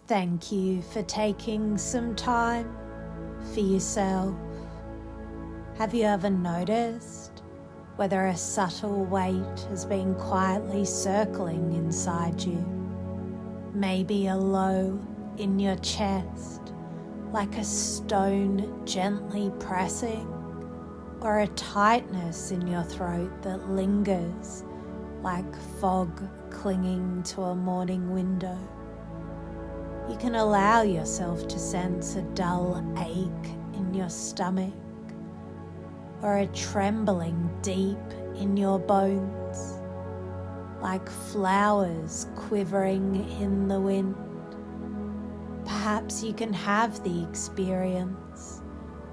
Thank you for taking some time for yourself. Have you ever noticed whether a subtle weight has been quietly circling inside you? Maybe a low in your chest, like a stone gently pressing, or a tightness in your throat that lingers like fog clinging to a morning window. You can allow yourself to sense a dull ache in your stomach, or a trembling deep in your bones, like flowers quivering in the wind. Perhaps you can have the experience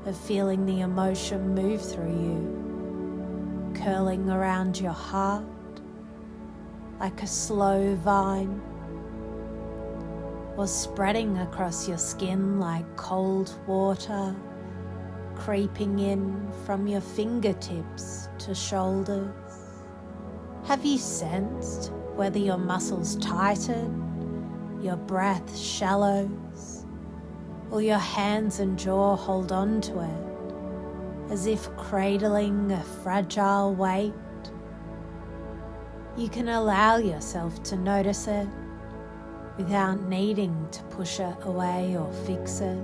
of feeling the emotion move through you, curling around your heart like a slow vine, or spreading across your skin like cold water, creeping in from your fingertips to shoulders. Have you sensed whether your muscles tighten, your breath shallows, or your hands and jaw hold on to it, as if cradling a fragile weight? You can allow yourself to notice it without needing to push it away or fix it,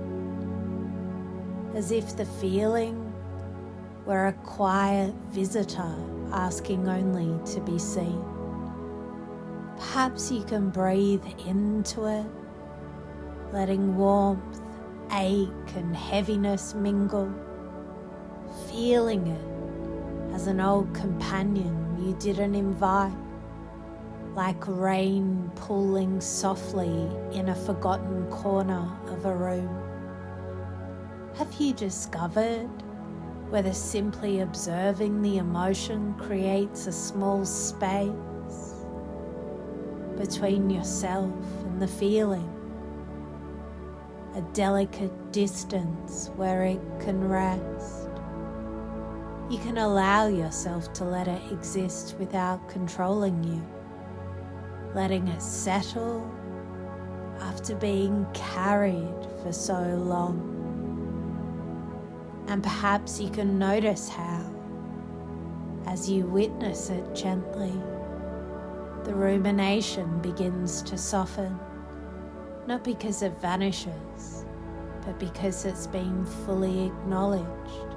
as if the feeling were a quiet visitor asking only to be seen. Perhaps you can breathe into it, letting warmth, ache and heaviness mingle, feeling it as an old companion you didn't invite, like rain pooling softly in a forgotten corner of a room. Have you discovered whether simply observing the emotion creates a small space between yourself and the feeling, a delicate distance where it can rest? You can allow yourself to let it exist without controlling you, letting it settle after being carried for so long. And perhaps you can notice how, as you witness it gently, the rumination begins to soften, not because it vanishes, but because it's been fully acknowledged.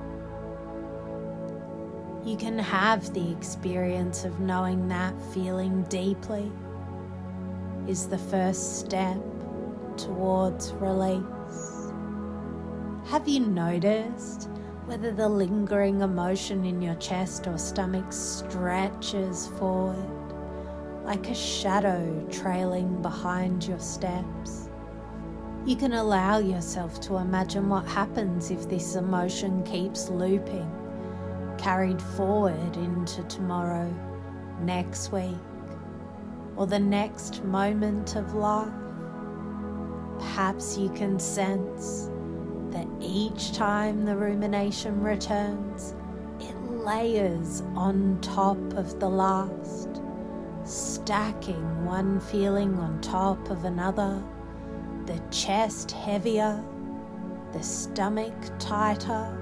You can have the experience of knowing that feeling deeply is the first step towards release. Have you noticed whether the lingering emotion in your chest or stomach stretches forward like a shadow trailing behind your steps? You can allow yourself to imagine what happens if this emotion keeps looping, carried forward into tomorrow, next week, or the next moment of life. Perhaps you can sense that each time the rumination returns, it layers on top of the last, stacking one feeling on top of another, the chest heavier, the stomach tighter,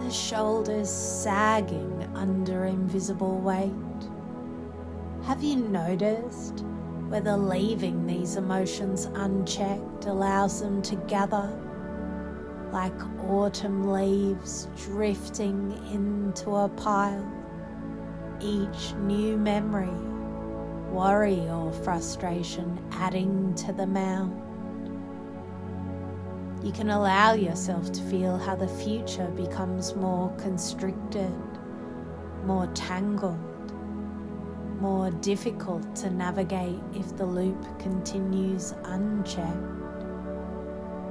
the shoulders sagging under invisible weight. Have you noticed whether leaving these emotions unchecked allows them to gather like autumn leaves drifting into a pile, each new memory, worry or frustration adding to the mound? You can allow yourself to feel how the future becomes more constricted, more tangled, more difficult to navigate if the loop continues unchecked.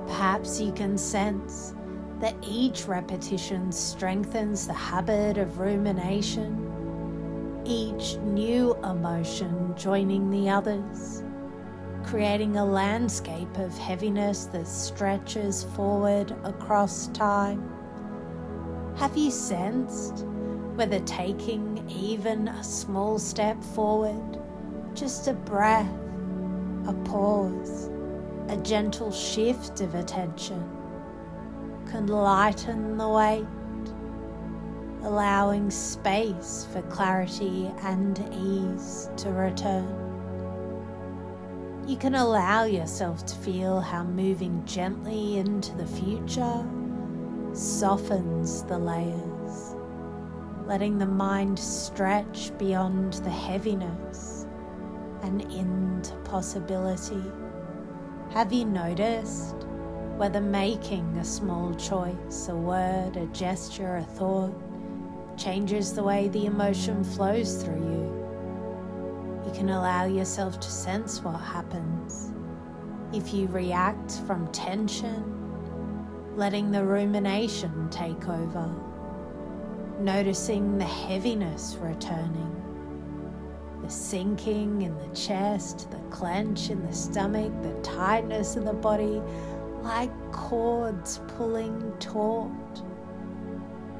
Perhaps you can sense that each repetition strengthens the habit of rumination, each new emotion joining the others, creating a landscape of heaviness that stretches forward across time. Have you sensed whether taking even a small step forward, just a breath, a pause, a gentle shift of attention can lighten the weight, allowing space for clarity and ease to return. You can allow yourself to feel how moving gently into the future softens the layers, letting the mind stretch beyond the heaviness and into possibility. Have you noticed whether making a small choice, a word, a gesture, a thought, changes the way the emotion flows through you? You can allow yourself to sense what happens if you react from tension, letting the rumination take over, noticing the heaviness returning, the sinking in the chest, the clench in the stomach, the tightness in the body, like cords pulling taut.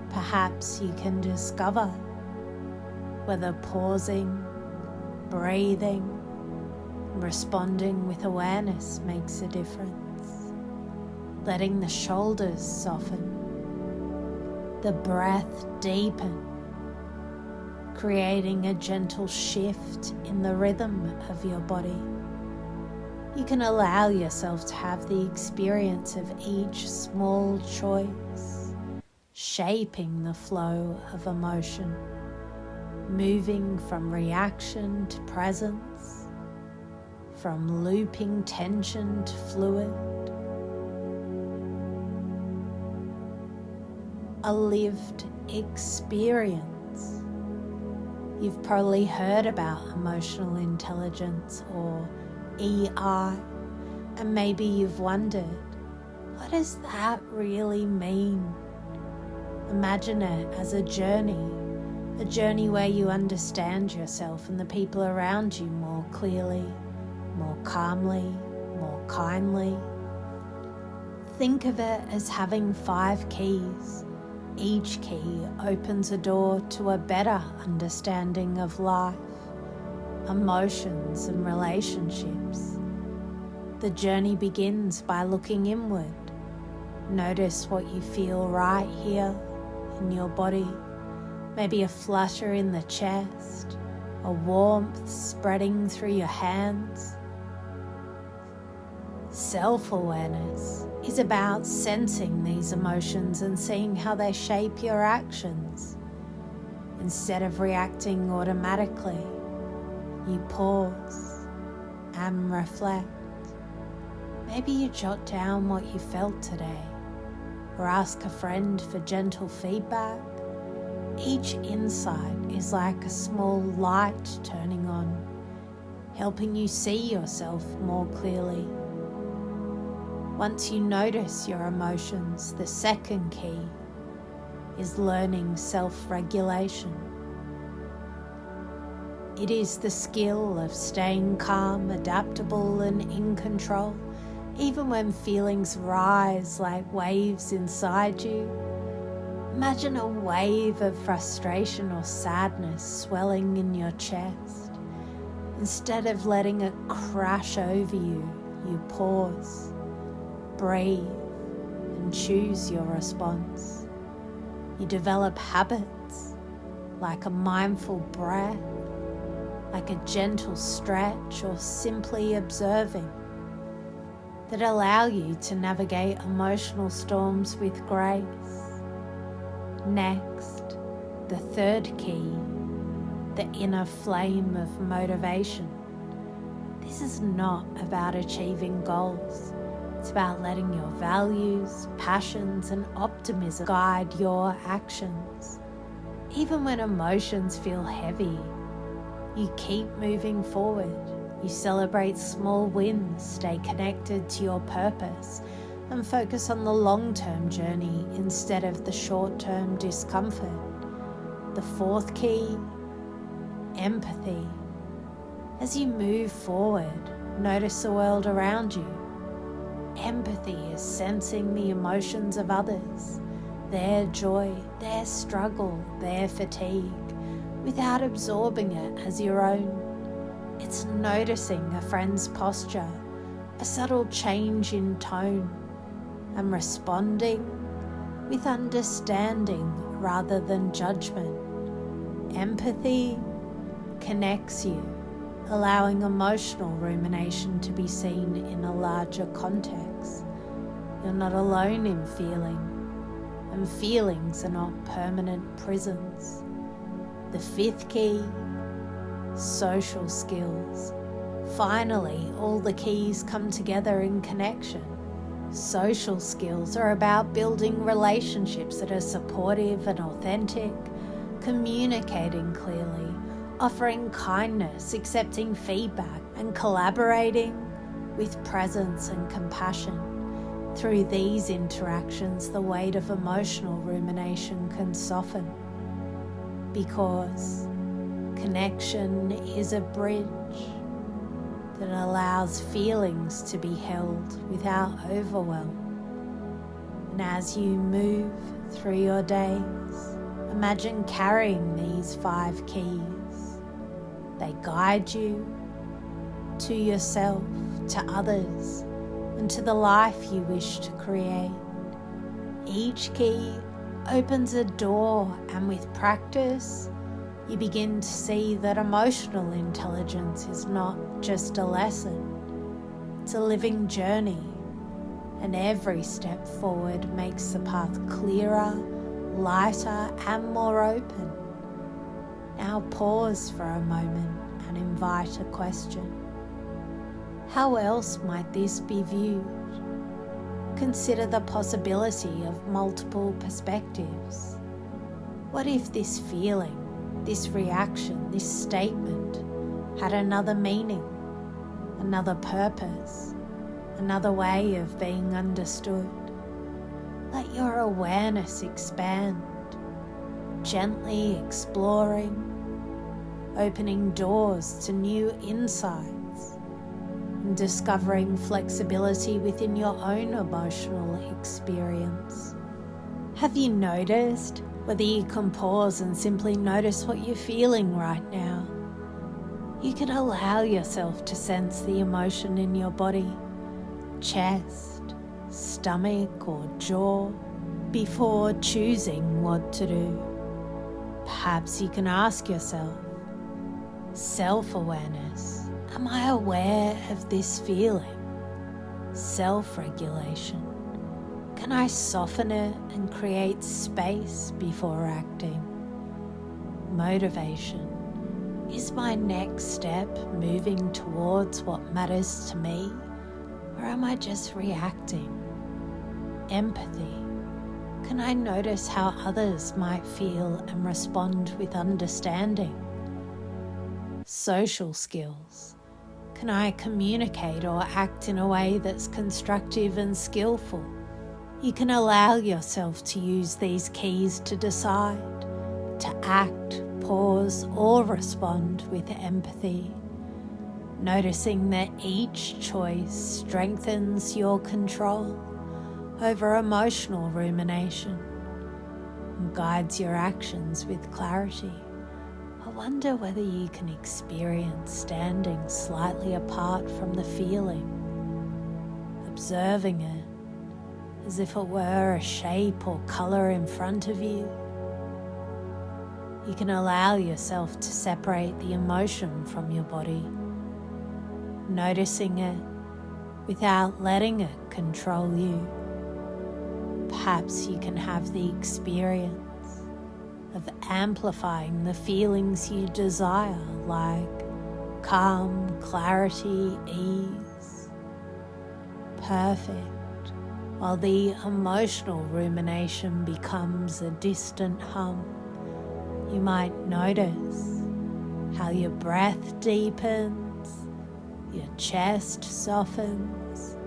Perhaps you can discover whether pausing, breathing, responding with awareness makes a difference. Letting the shoulders soften, the breath deepen, creating a gentle shift in the rhythm of your body. You can allow yourself to have the experience of each small choice, shaping the flow of emotion, moving from reaction to presence, from looping tension to fluid. A lived experience. You've probably heard about emotional intelligence or EI, and maybe you've wondered, what does that really mean? Imagine it as a journey where you understand yourself and the people around you more clearly, more calmly, more kindly. Think of it as having 5 keys. Each key opens a door to a better understanding of life, emotions, and relationships. The journey begins by looking inward. Notice what you feel right here in your body. Maybe a flutter in the chest, a warmth spreading through your hands. Self-awareness is about sensing these emotions and seeing how they shape your actions. Instead of reacting automatically, you pause and reflect. Maybe you jot down what you felt today, or ask a friend for gentle feedback. Each insight is like a small light turning on, helping you see yourself more clearly. Once you notice your emotions, the second key is learning self-regulation. It is the skill of staying calm, adaptable, and in control, even when feelings rise like waves inside you. Imagine a wave of frustration or sadness swelling in your chest. Instead of letting it crash over you, you pause, breathe, and choose your response. You develop habits like a mindful breath, like a gentle stretch, or simply observing, that allow you to navigate emotional storms with grace. Next, the third key, the inner flame of motivation. This is not about achieving goals. It's about letting your values, passions, and optimism guide your actions. Even when emotions feel heavy, you keep moving forward. You celebrate small wins, stay connected to your purpose, and focus on the long-term journey instead of the short-term discomfort. The fourth key, empathy. As you move forward, notice the world around you. Empathy is sensing the emotions of others, their joy, their struggle, their fatigue, without absorbing it as your own. It's noticing a friend's posture, a subtle change in tone, and responding with understanding rather than judgment. Empathy connects you, allowing emotional rumination to be seen in a larger context. You're not alone in feeling, and feelings are not permanent prisons. The fifth key, social skills. Finally, all the keys come together in connection. Social skills are about building relationships that are supportive and authentic, communicating clearly, offering kindness, accepting feedback, and collaborating with presence and compassion. Through these interactions, the weight of emotional rumination can soften, because connection is a bridge that allows feelings to be held without overwhelm. And as you move through your days, imagine carrying these 5 keys. They guide you to yourself, to others, and to the life you wish to create. Each key opens a door, and with practice, you begin to see that emotional intelligence is not just a lesson, it's a living journey, and every step forward makes the path clearer, lighter, and more open. Now pause for a moment and invite a question. How else might this be viewed? Consider the possibility of multiple perspectives. What if this feeling, this reaction, this statement had another meaning, another purpose, another way of being understood? Let your awareness expand, gently exploring, opening doors to new insights, and discovering flexibility within your own emotional experience. Have you noticed whether you can pause and simply notice what you're feeling right now? You can allow yourself to sense the emotion in your body, chest, stomach, or jaw, before choosing what to do. Perhaps you can ask yourself, self-awareness. Am I aware of this feeling? Self-regulation. Can I soften it and create space before acting? Motivation. Is my next step moving towards what matters to me, or am I just reacting? Empathy. Can I notice how others might feel and respond with understanding? Social skills. Can I communicate or act in a way that's constructive and skillful? You can allow yourself to use these keys to decide, to act, pause, or respond with empathy, noticing that each choice strengthens your control over emotional rumination and guides your actions with clarity. I wonder whether you can experience standing slightly apart from the feeling, observing it as if it were a shape or colour in front of you. You can allow yourself to separate the emotion from your body, noticing it without letting it control you. Perhaps you can have the experience of amplifying the feelings you desire, like calm, clarity, ease. Perfect. While the emotional rumination becomes a distant hum, you might notice how your breath deepens, your chest softens,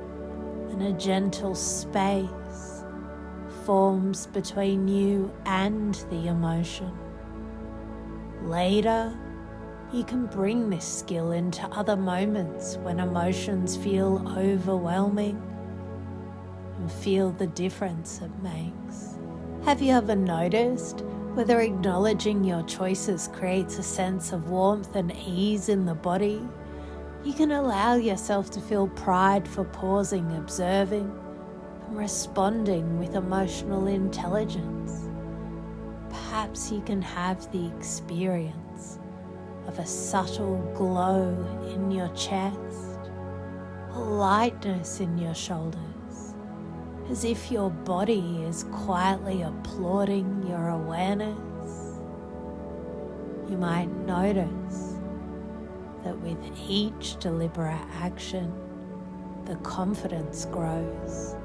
and a gentle space forms between you and the emotion. Later, you can bring this skill into other moments when emotions feel overwhelming and feel the difference it makes. Have you ever noticed whether acknowledging your choices creates a sense of warmth and ease in the body, You can allow yourself to feel pride for pausing, observing, and responding with emotional intelligence. Perhaps you can have the experience of a subtle glow in your chest, a lightness in your shoulders, as if your body is quietly applauding your awareness. You might notice that with each deliberate action, the confidence grows,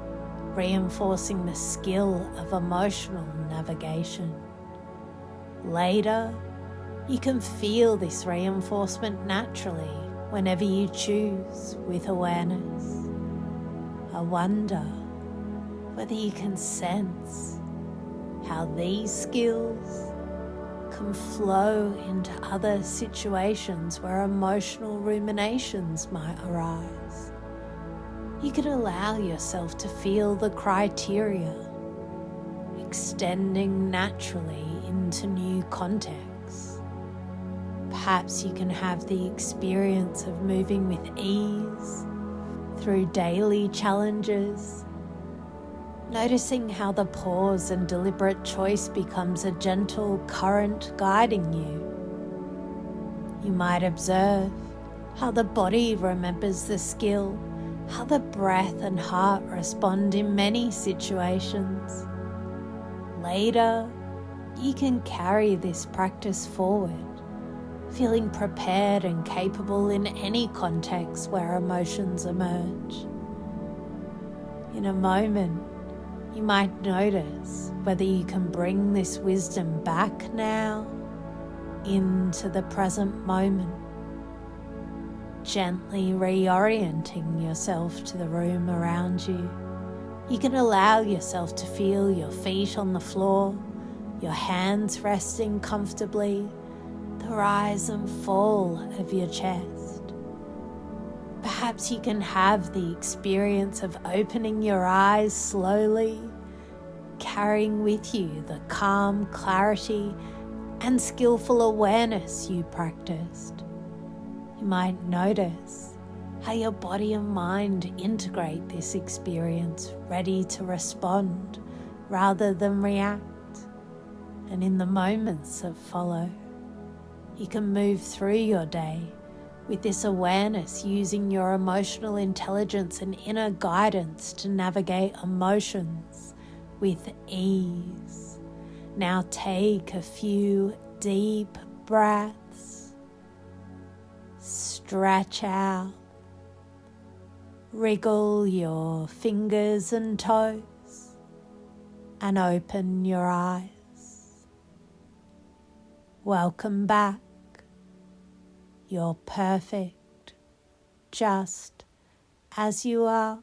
reinforcing the skill of emotional navigation. Later, you can feel this reinforcement naturally whenever you choose with awareness. I wonder whether you can sense how these skills can flow into other situations where emotional ruminations might arise. You can allow yourself to feel the criteria extending naturally into new contexts. Perhaps you can have the experience of moving with ease through daily challenges, noticing how the pause and deliberate choice becomes a gentle current guiding you. You might observe how the body remembers the skill, how the breath and heart respond in many situations. Later, you can carry this practice forward, feeling prepared and capable in any context where emotions emerge. In a moment, you might notice whether you can bring this wisdom back now into the present moment, gently reorienting yourself to the room around you. You can allow yourself to feel your feet on the floor, your hands resting comfortably, the rise and fall of your chest. Perhaps you can have the experience of opening your eyes slowly, carrying with you the calm, clarity, and skillful awareness you practiced. You might notice how your body and mind integrate this experience, ready to respond rather than react. And in the moments that follow, you can move through your day with this awareness, using your emotional intelligence and inner guidance to navigate emotions with ease. Now take a few deep breaths, stretch out, wriggle your fingers and toes, and open your eyes. Welcome back. You're perfect, just as you are.